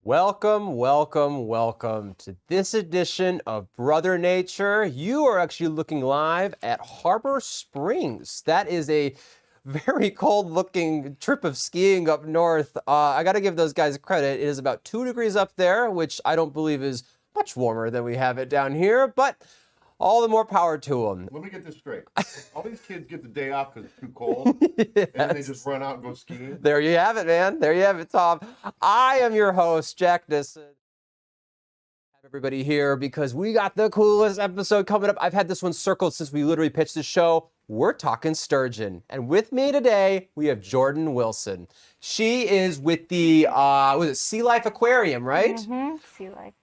Welcome, welcome, welcome to this edition of Brother Nature. You are actually looking live at Harbor Springs. That is a very cold looking trip of skiing up north. I got to give those guys credit. It is about 2 degrees up there, which I don't believe is much warmer than we have it down here, but all the more power to them. Let me get this straight. All these kids get the day off because it's too cold, Yes. and then they just run out and go skiing. There you have it, man. There you have it, Tom. I am your host, Jack Nissen. Have everybody here because we got the coolest episode coming up. I've had this one circled since we literally pitched the show. We're talking sturgeon. And with me today, we have Jordan Wilson. She is with the, Sea Life Aquarium, right? Mm-hmm. Sea Life.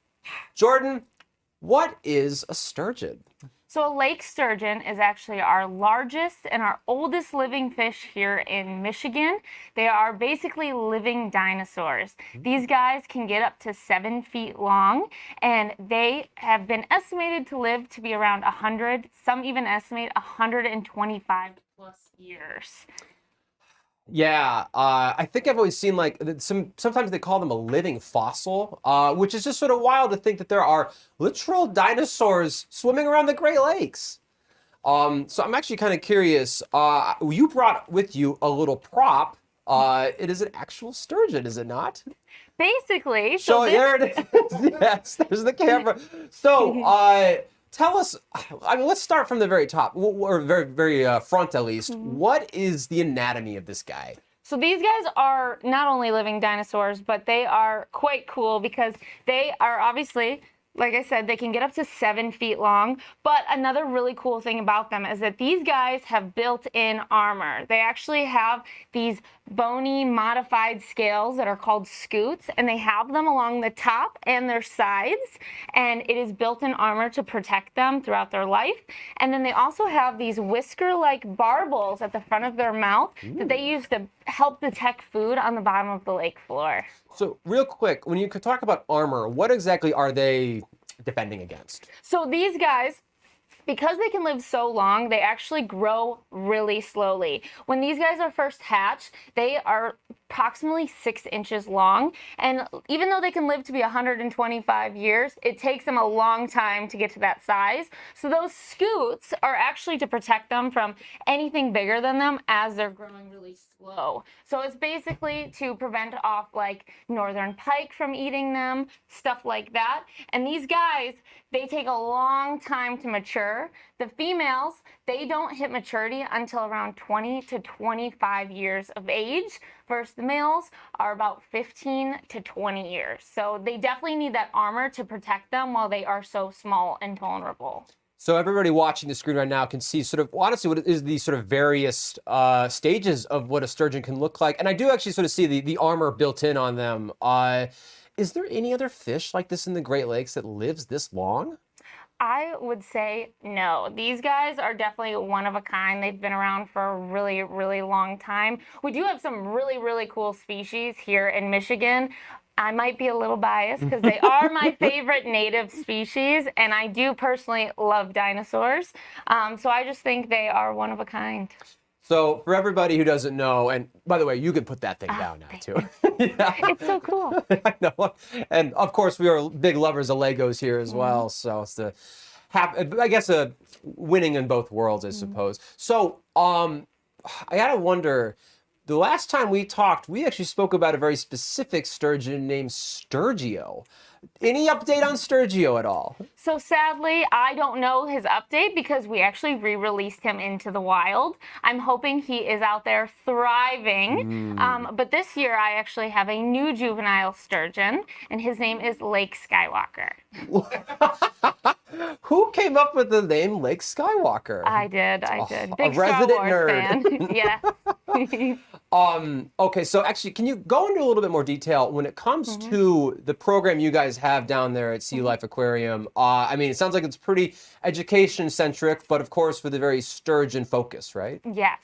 Jordan, what is a sturgeon? So a lake sturgeon is actually our largest and our oldest living fish here in Michigan. They are basically living dinosaurs. These guys can get up to 7 feet long, and they have been estimated to live to be around 100. Some even estimate 125 plus years. Yeah, I think I've always seen sometimes they call them a living fossil, which is just sort of wild to think that there are literal dinosaurs swimming around the Great Lakes. So I'm actually kind of curious. You brought with you a little prop. It is an actual sturgeon, is it not? Basically. So there it is. Yes, there's the camera. So tell us, let's start from the very top, or very front at least. Mm-hmm. What is the anatomy of this guy? So these guys are not only living dinosaurs, but they are quite cool because they are obviously, like I said, they can get up to 7 feet long. But another really cool thing about them is that these guys have built-in armor. They actually have these bony modified scales that are called scutes, and they have them along the top and their sides, and it is built-in armor to protect them throughout their life. And then they also have these whisker-like barbels at the front of their mouth that they use to help detect food on the bottom of the lake floor. So real quick, when you could talk about armor, what exactly are they defending against? So these guys, because they can live so long, they actually grow really slowly. When these guys are first hatched, they are approximately 6 inches long. And even though they can live to be 125 years, it takes them a long time to get to that size. So those scutes are actually to protect them from anything bigger than them as they're growing really slow. So it's basically to prevent off like northern pike from eating them, stuff like that. And these guys, they take a long time to mature. The females, they don't hit maturity until around 20 to 25 years of age, versus the males are about 15 to 20 years. So they definitely need that armor to protect them while they are so small and vulnerable. So everybody watching the screen right now can see sort of, honestly, what is the sort of various stages of what a sturgeon can look like. And I do actually sort of see the armor built in on them. Is there any other fish like this in the Great Lakes that lives this long? I would say no. These guys are definitely one of a kind. They've been around for a really, really long time. We do have some really, really cool species here in Michigan. I might be a little biased because they are my favorite native species, and I do personally love dinosaurs. So I just think they are one of a kind. So for everybody who doesn't know, and by the way, you can put that thing down now too. Yeah. It's so cool. I know. And of course, we are big lovers of Legos here as well. So it's I guess winning in both worlds, I suppose. So I gotta wonder, the last time we talked, we actually spoke about a very specific sturgeon named Sturgio. Any update on Sturgio at all? So sadly, I don't know his update because we actually re-released him into the wild. I'm hoping he is out there thriving. But this year, I actually have a new juvenile sturgeon, and his name is Lake Skywalker. Who came up with the name Lake Skywalker? I did. Big a resident Star Wars nerd. Fan. Yeah. Okay, so actually, can you go into a little bit more detail when it comes to the program you guys have down there at Sea Life Aquarium? I mean, it sounds like it's pretty education-centric, but of course with a very sturgeon focus, right? Yes.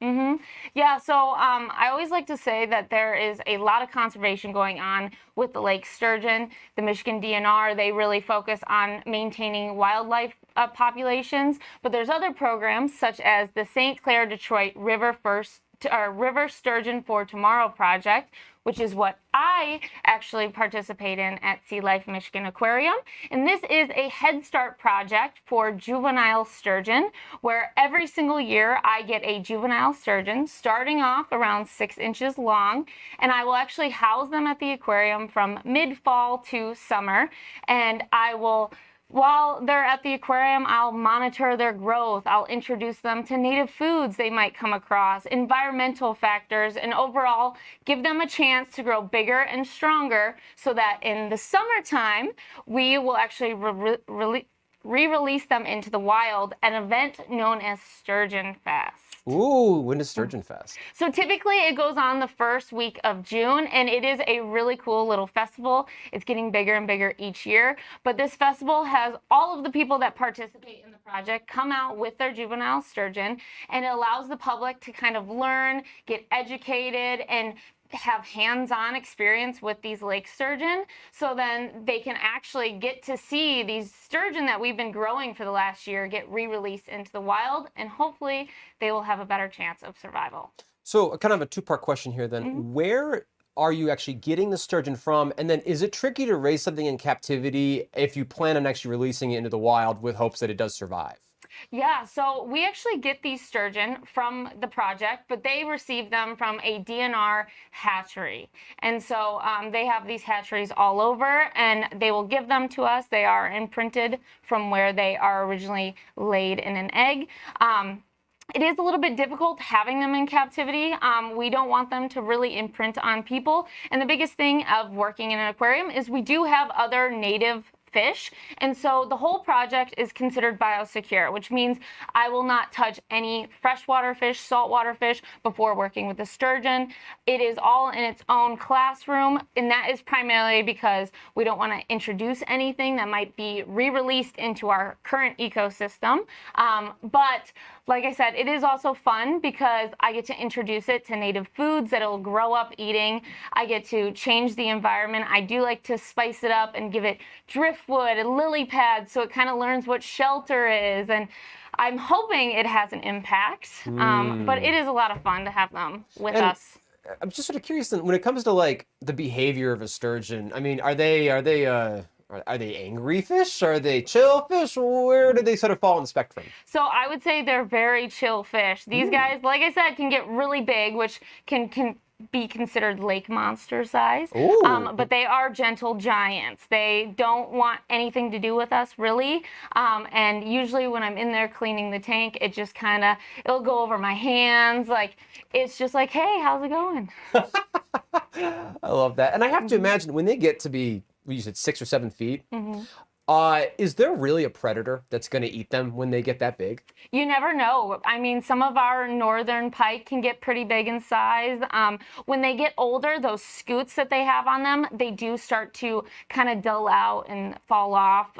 Yeah, so I always like to say that there is a lot of conservation going on with the lake sturgeon. The Michigan DNR, they really focus on maintaining wildlife populations, but there's other programs such as the St. Clair Detroit River Sturgeon for Tomorrow project, which is what I actually participate in at Sea Life Michigan Aquarium. And this is a Head Start project for juvenile sturgeon, where every single year I get a juvenile sturgeon starting off around 6 inches long, and I will actually house them at the aquarium from mid-fall to summer. And I will, while they're at the aquarium, I'll monitor their growth. I'll introduce them to native foods they might come across, environmental factors, and overall give them a chance to grow bigger and stronger so that in the summertime, we will actually re-release them into the wild at an event known as Sturgeon Fest. Ooh, when is Sturgeon Fest? So typically it goes on the first week of June, and it is a really cool little festival. It's getting bigger and bigger each year, but this festival has all of the people that participate in the project come out with their juvenile sturgeon, and it allows the public to kind of learn, get educated, and have hands-on experience with these lake sturgeon, so then they can actually get to see these sturgeon that we've been growing for the last year get re-released into the wild, and hopefully they will have a better chance of survival. So kind of a two-part question here then. Where are you actually getting the sturgeon from? And then is it tricky to raise something in captivity if you plan on actually releasing it into the wild with hopes that it does survive? Yeah, so we actually get these sturgeon from the project, but they receive them from a DNR hatchery. And so they have these hatcheries all over, and they will give them to us. They are imprinted from where they are originally laid in an egg. It is a little bit difficult having them in captivity. We don't want them to really imprint on people. And the biggest thing of working in an aquarium is we do have other native fish, and so the whole project is considered biosecure, which means I will not touch any freshwater fish, saltwater fish before working with the sturgeon. It is all in its own classroom, and that is primarily because we don't want to introduce anything that might be re-released into our current ecosystem. But like I said, it is also fun because I get to introduce it to native foods that it'll grow up eating. I get to change the environment. I do like to spice it up and give it driftwood and lily pads so it kind of learns what shelter is. And I'm hoping it has an impact, but it is a lot of fun to have them with us. I'm just sort of curious then, when it comes to like the behavior of a sturgeon. I mean, are they angry fish? Are they chill fish? Where do they sort of fall on the spectrum? So I would say they're very chill fish. These guys, like I said, can get really big, which can be considered lake monster size. But they are gentle giants. They don't want anything to do with us, really. And usually when I'm in there cleaning the tank, it just it'll go over my hands. Like, it's just like, hey, how's it going? I love that. And I have to imagine when they get to be, you said 6 or 7 feet, is there really a predator that's going to eat them when they get that big? You never know. I mean, some of our northern pike can get pretty big in size. When they get older, those scoots that they have on them, they do start to kind of dull out and fall off.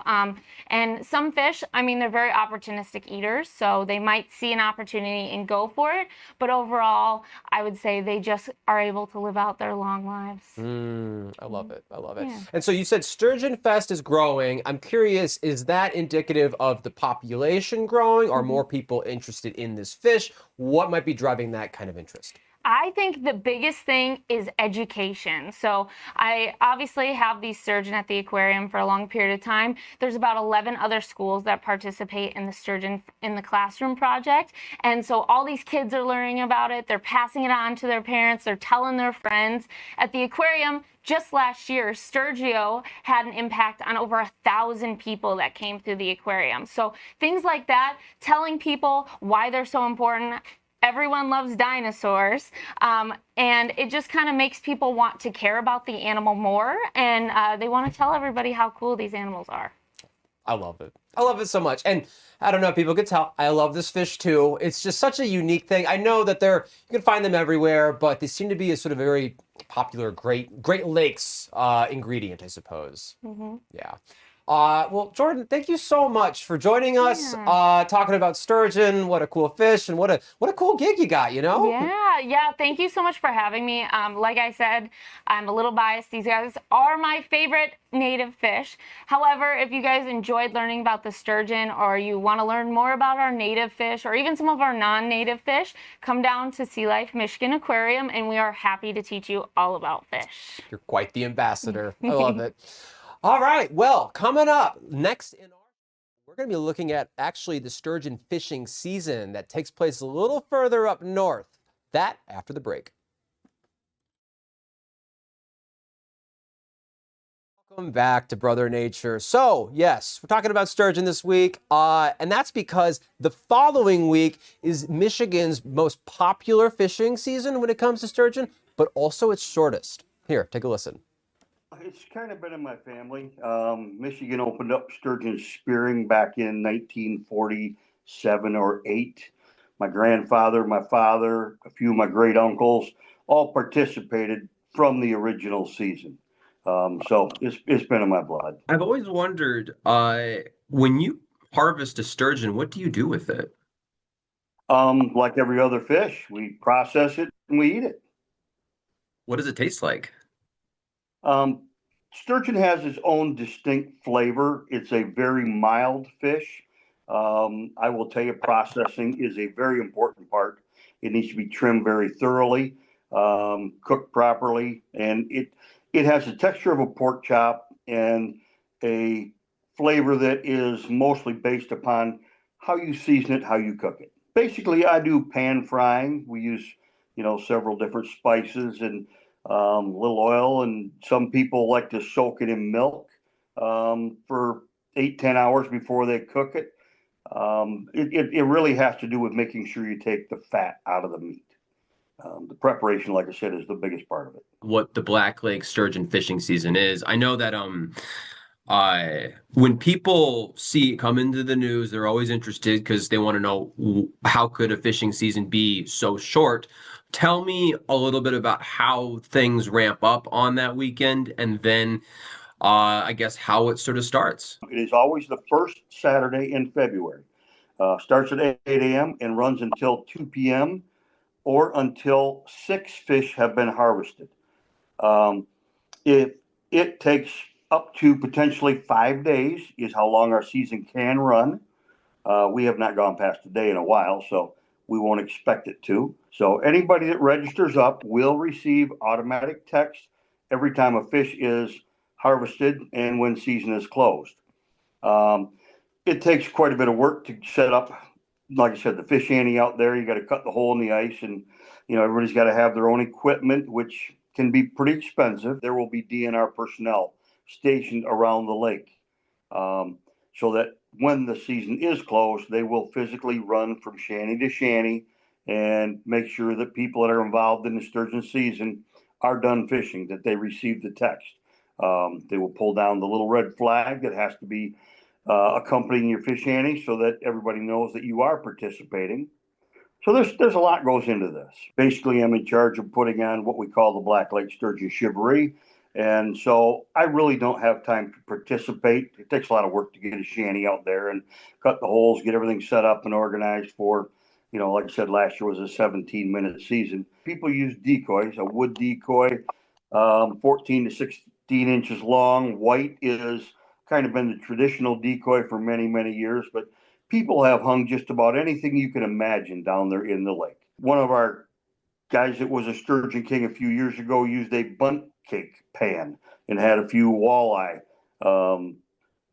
And some fish, I mean, they're very opportunistic eaters, so they might see an opportunity and go for it. But overall, I would say they just are able to live out their long lives. I love it. I love it. Yeah. And so you said Sturgeon Fest is growing. I'm curious, is that indicative of the population growing? Are more people interested in this fish? What might be driving that kind of interest? I think the biggest thing is education. So I obviously have these sturgeon at the aquarium for a long period of time. There's about 11 other schools that participate in the Sturgeon in the Classroom project. And so all these kids are learning about it. They're passing it on to their parents. They're telling their friends. At the aquarium, just last year, Sturgio had an impact on over 1,000 people that came through the aquarium. So things like that, telling people why they're so important. Everyone loves dinosaurs, and it just kind of makes people want to care about the animal more, and they want to tell everybody how cool these animals are. I love it. I love it so much. And I don't know if people could tell, I love this fish too. It's just such a unique thing. I know that you can find them everywhere, but they seem to be a sort of very popular Great Lakes ingredient, I suppose. Yeah. Well, Jordan, thank you so much for joining us, Yeah. talking about sturgeon. What a cool fish, and what a cool gig you got, you know? Yeah. Thank you so much for having me. Like I said, I'm a little biased. These guys are my favorite native fish. However, if you guys enjoyed learning about the sturgeon, or you want to learn more about our native fish, or even some of our non-native fish, come down to Sea Life Michigan Aquarium, and we are happy to teach you all about fish. You're quite the ambassador. I love it. All right, well, coming up next we're going to be looking at actually the sturgeon fishing season that takes place a little further up north. That after the break. Welcome back to Brother Nature. So, yes, we're talking about sturgeon this week, and that's because the following week is Michigan's most popular fishing season when it comes to sturgeon, but also its shortest. Here, take a listen. It's kind of been in my family. Michigan opened up sturgeon spearing back in 1947 or 8. My grandfather, my father, a few of my great uncles all participated from the original season. So it's been in my blood. I've always wondered, when you harvest a sturgeon, what do you do with it? Like every other fish, we process it and we eat it. What does it taste like? Um, Sturgeon has its own distinct flavor. It's a very mild fish. I will tell you, processing is a very important part. It needs to be trimmed very thoroughly, cooked properly, and it has the texture of a pork chop and a flavor that is mostly based upon how you season it, how you cook it. Basically, I do pan frying. We use, several different spices and little oil, and some people like to soak it in milk for 8-10 hours before they cook it. It really has to do with making sure you take the fat out of the meat. The preparation, like I said, is the biggest part of it. What the Black Lake sturgeon fishing season is? I know that when people see it come into the news, they're always interested because they want to know how could a fishing season be so short. Tell me a little bit about how things ramp up on that weekend, and then I guess how it sort of starts. It is always the first Saturday in February. Starts at 8 a.m. and runs until 2 p.m. or until 6 fish have been harvested. Um, if it takes up to potentially 5 days is how long our season can run. We have not gone past a day in a while, so we won't expect it to. So anybody that registers up will receive automatic text every time a fish is harvested and when season is closed. Um, it takes quite a bit of work to set up, like I said, the fish ante out there. You got to cut the hole in the ice, and everybody's got to have their own equipment, which can be pretty expensive. There will be DNR personnel stationed around the lake, so that when the season is closed, they will physically run from shanty to shanty and make sure that people that are involved in the sturgeon season are done fishing, that they receive the text. They will pull down the little red flag that has to be accompanying your fish ante so that everybody knows that you are participating. So there's a lot goes into this. Basically, I'm in charge of putting on what we call the Black Lake Sturgeon Shivaree. And so I really don't have time to participate. It takes a lot of work to get a shanty out there and cut the holes, get everything set up and organized for, like I said, last year was a 17-minute season. People use decoys, a wood decoy, 14 to 16 inches long. White is kind of been the traditional decoy for many, many years, but people have hung just about anything you can imagine down there in the lake. One of our guys that was a sturgeon king a few years ago used a bunt cake pan and had a few walleye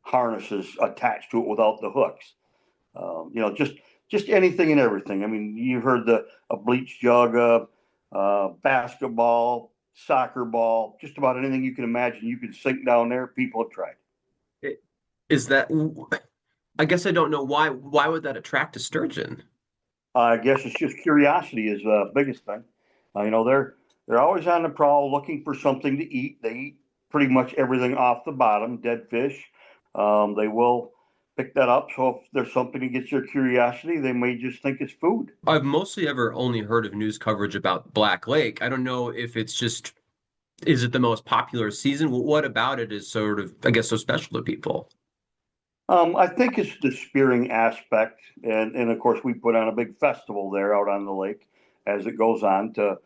harnesses attached to it without the hooks. Just anything and everything. I mean, you've heard a bleach jug, basketball, soccer ball, just about anything you can imagine you can sink down there. People have tried. Is that? I guess I don't know why. Why would that attract a sturgeon? I guess it's just curiosity is the biggest thing. They're always on the prowl looking for something to eat. They eat pretty much everything off the bottom, dead fish. They will pick that up. So if there's something that gets their curiosity, they may just think it's food. I've mostly ever only heard of news coverage about Black Lake. I don't know if it's just, is it the most popular season? What about it is sort of, I guess, so special to people? I think it's the spearing aspect, and of course we put on a big festival there out on the lake as it goes on to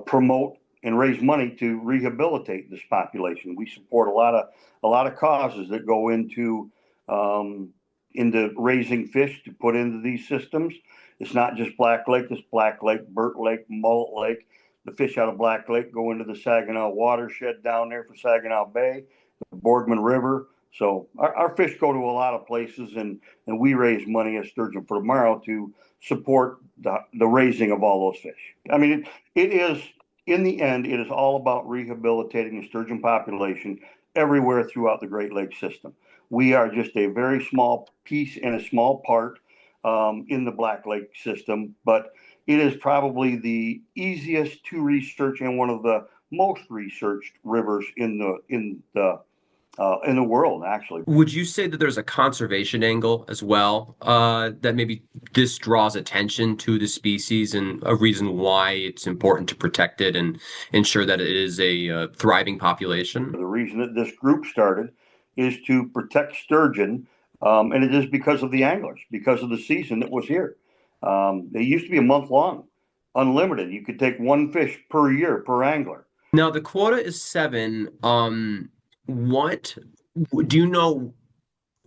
promote and raise money to rehabilitate this population. We support a lot of causes that go into raising fish to put into these systems. It's not just Black Lake. It's Black Lake, Burt Lake, Mullet Lake. The fish out of Black Lake go into the Saginaw watershed down there for Saginaw Bay, the Boardman River. So our fish go to a lot of places, and we raise money at Sturgeon for Tomorrow to support the raising of all those fish. I mean, it is, in the end, it is all about rehabilitating the sturgeon population everywhere throughout the Great Lakes system. We are just a very small piece and a small part in the Black Lake system, but it is probably the easiest to research and one of the most researched rivers in the world, actually. Would you say that there's a conservation angle as well, that maybe this draws attention to the species and a reason why it's important to protect it and ensure that it is a thriving population? The reason that this group started is to protect sturgeon, and it is because of the anglers, because of the season that was here. It used to be a month long, unlimited. You could take one fish per year per angler. Now the quota is 7. What do you know?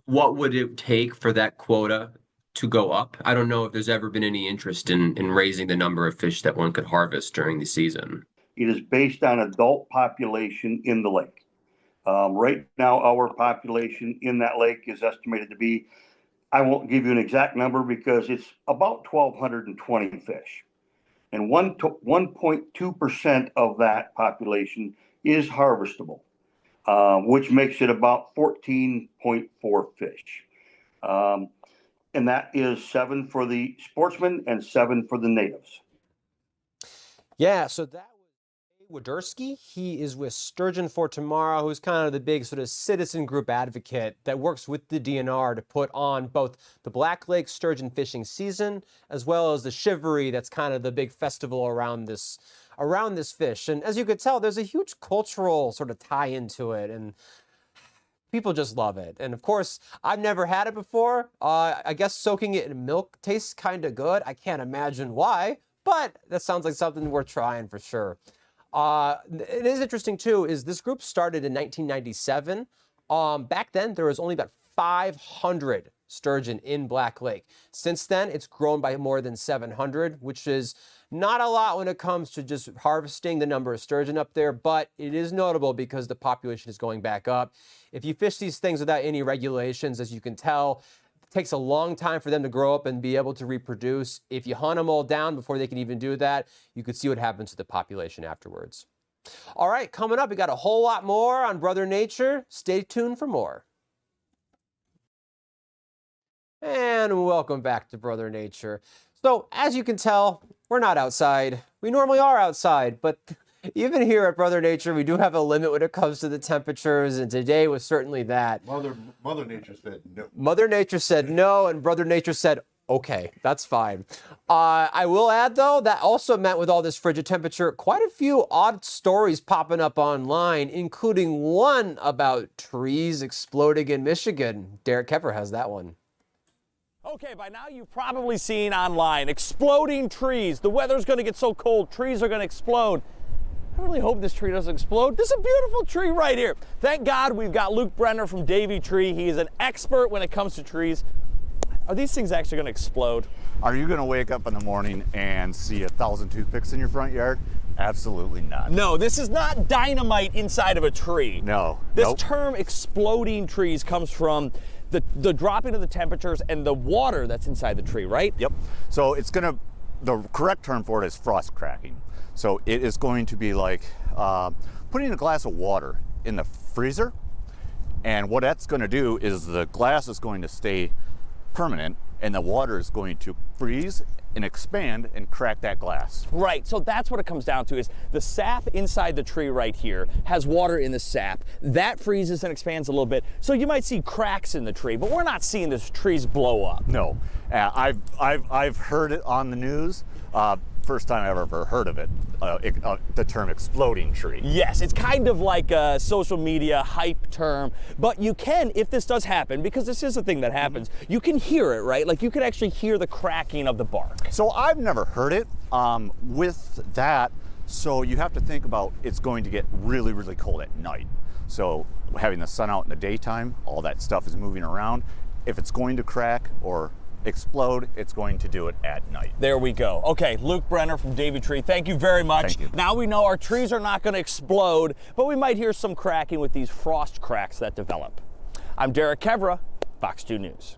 What would it take for that quota to go up? I don't know if there's ever been any interest in raising the number of fish that one could harvest during the season. It is based on adult population in the lake. Right now, our population in that lake is estimated to be, I won't give you an exact number because it's about 1,220 fish. And 1.2% of that population is harvestable, which makes it about 14.4 fish. And that is 7 for the sportsmen and 7 for the natives. Yeah, so that was Wodarski. He is with Sturgeon for Tomorrow, who's kind of the big sort of citizen group advocate that works with the DNR to put on both the Black Lake sturgeon fishing season as well as the Shivery. That's kind of the big festival around this fish. And as you could tell, there's a huge cultural sort of tie into it, and people just love it. And of course, I've never had it before. I guess soaking it in milk tastes kind of good. I can't imagine why, but that sounds like something worth trying for sure. It is interesting too, is this group started in 1997. Back then, there was only about 500 sturgeon in Black Lake. Since then, it's grown by more than 700, which is not a lot when it comes to just harvesting the number of sturgeon up there, but it is notable because the population is going back up. If you fish these things without any regulations, as you can tell, it takes a long time for them to grow up and be able to reproduce. If you hunt them all down before they can even do that, you could see what happens to the population afterwards. All right, coming up, we got a whole lot more on Brother Nature. Stay tuned for more. And welcome back to Brother Nature. So, as you can tell, we're not outside. We normally are outside, but even here at Brother Nature, we do have a limit when it comes to the temperatures, and today was certainly that. Mother Nature said no. Mother Nature said no, and Brother Nature said, okay, that's fine. I will add, though, that also meant with all this frigid temperature, quite a few odd stories popping up online, including one about trees exploding in Michigan. Derek Kepper has that one. Okay, by now you've probably seen online exploding trees. The weather's going to get so cold, trees are going to explode. I really hope this tree doesn't explode. This is a beautiful tree right here. Thank God we've got Luke Brenner from Davy Tree. He is an expert when it comes to trees. Are these things actually going to explode? Are you going to wake up in the morning and see 1,000 toothpicks in your front yard? Absolutely not. No, this is not dynamite inside of a tree. No. This term exploding trees comes from the dropping of the temperatures and the water that's inside the tree, right? Yep. So the correct term for it is frost cracking. So it is going to be like putting a glass of water in the freezer, and what that's going to do is the glass is going to stay permanent and the water is going to freeze and expand and crack that glass. Right, so that's what it comes down to, is the sap inside the tree right here has water in the sap. That freezes and expands a little bit, so you might see cracks in the tree, but we're not seeing the trees blow up. No, I've heard it on the news. first time I've ever heard of it, the term exploding tree. Yes, it's kind of like a social media hype term, but you can, if this does happen, because this is a thing that happens, you can hear it, right? Like you can actually hear the cracking of the bark. So I've never heard it. With that, so you have to think about it's going to get really, really cold at night. So having the sun out in the daytime, all that stuff is moving around. If it's going to crack or explode, it's going to do it at night. There we go. Okay, Luke Brenner from David Tree, thank you very much. Thank you. Now we know our trees are not going to explode, but we might hear some cracking with these frost cracks that develop. I'm Derek Kevra, Fox 2 News.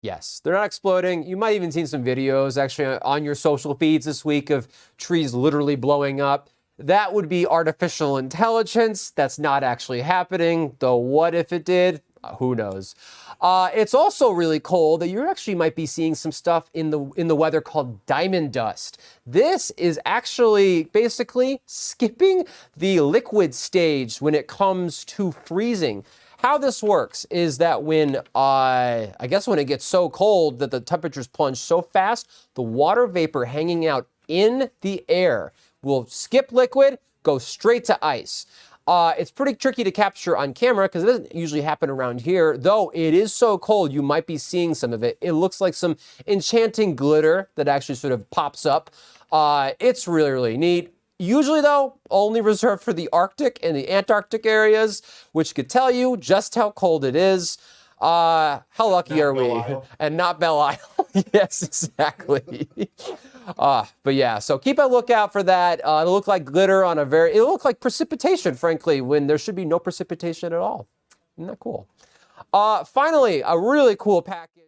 Yes, they're not exploding. You might even seen some videos actually on your social feeds this week of trees literally blowing up. That would be artificial intelligence. That's not actually happening, though what if it did? Who knows? It's also really cold that you actually might be seeing some stuff in the weather called diamond dust. This is actually basically skipping the liquid stage when it comes to freezing. How this works is that when, I guess when it gets so cold that the temperatures plunge so fast, the water vapor hanging out in the air will skip liquid, go straight to ice. It's pretty tricky to capture on camera because it doesn't usually happen around here, though it is so cold you might be seeing some of it. It looks like some enchanting glitter that actually sort of pops up. It's really, really neat. Usually, though, only reserved for the Arctic and the Antarctic areas, which could tell you just how cold it is. How lucky are we? And not Belle Isle. Yes, exactly. But yeah, so keep a lookout for that. It'll look like glitter on it'll look like precipitation, frankly, when there should be no precipitation at all. Isn't that cool? Finally, a really cool package.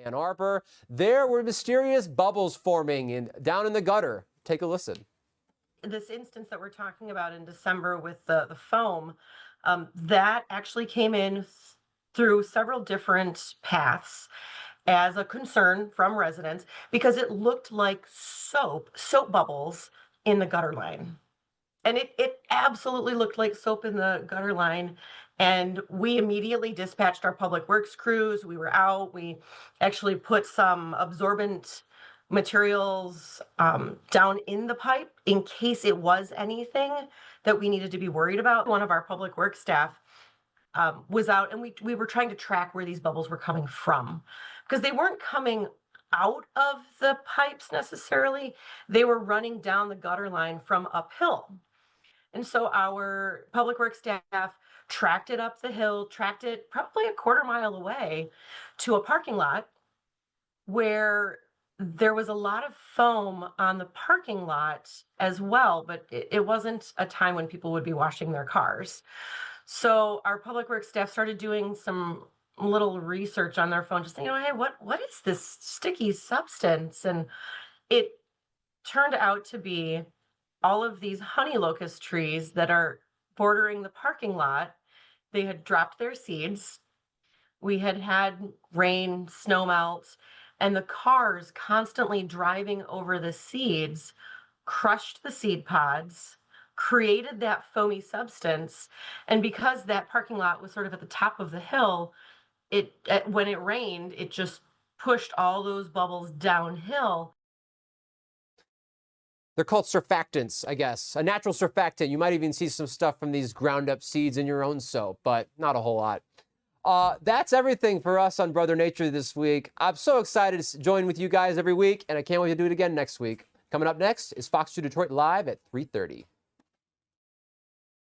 Ann Arbor. There were mysterious bubbles forming down in the gutter. Take a listen. This instance that we're talking about in December with the foam, that actually came in through several different paths as a concern from residents because it looked like soap bubbles in the gutter line. And it absolutely looked like soap in the gutter line. And we immediately dispatched our public works crews. We were out. We actually put some absorbent materials down in the pipe in case it was anything that we needed to be worried about. One of our public works staff was out, and we were trying to track where these bubbles were coming from because they weren't coming out of the pipes necessarily. They were running down the gutter line from uphill. And so our public works staff tracked it up the hill, tracked it probably a quarter mile away to a parking lot where there was a lot of foam on the parking lot as well, but it wasn't a time when people would be washing their cars. So our public works staff started doing some little research on their phone, just thinking, hey, what is this sticky substance? And it turned out to be all of these honey locust trees that are bordering the parking lot. They had dropped their seeds. We had had rain, snow melt, and the cars constantly driving over the seeds crushed the seed pods, created that foamy substance. And because that parking lot was sort of at the top of the hill, when it rained, it just pushed all those bubbles downhill. They're called surfactants, I guess. A natural surfactant. You might even see some stuff from these ground up seeds in your own soap, but not a whole lot. That's everything for us on Brother Nature this week. I'm so excited to join with you guys every week, and I can't wait to do it again next week. Coming up next is Fox 2 Detroit Live at 3:30.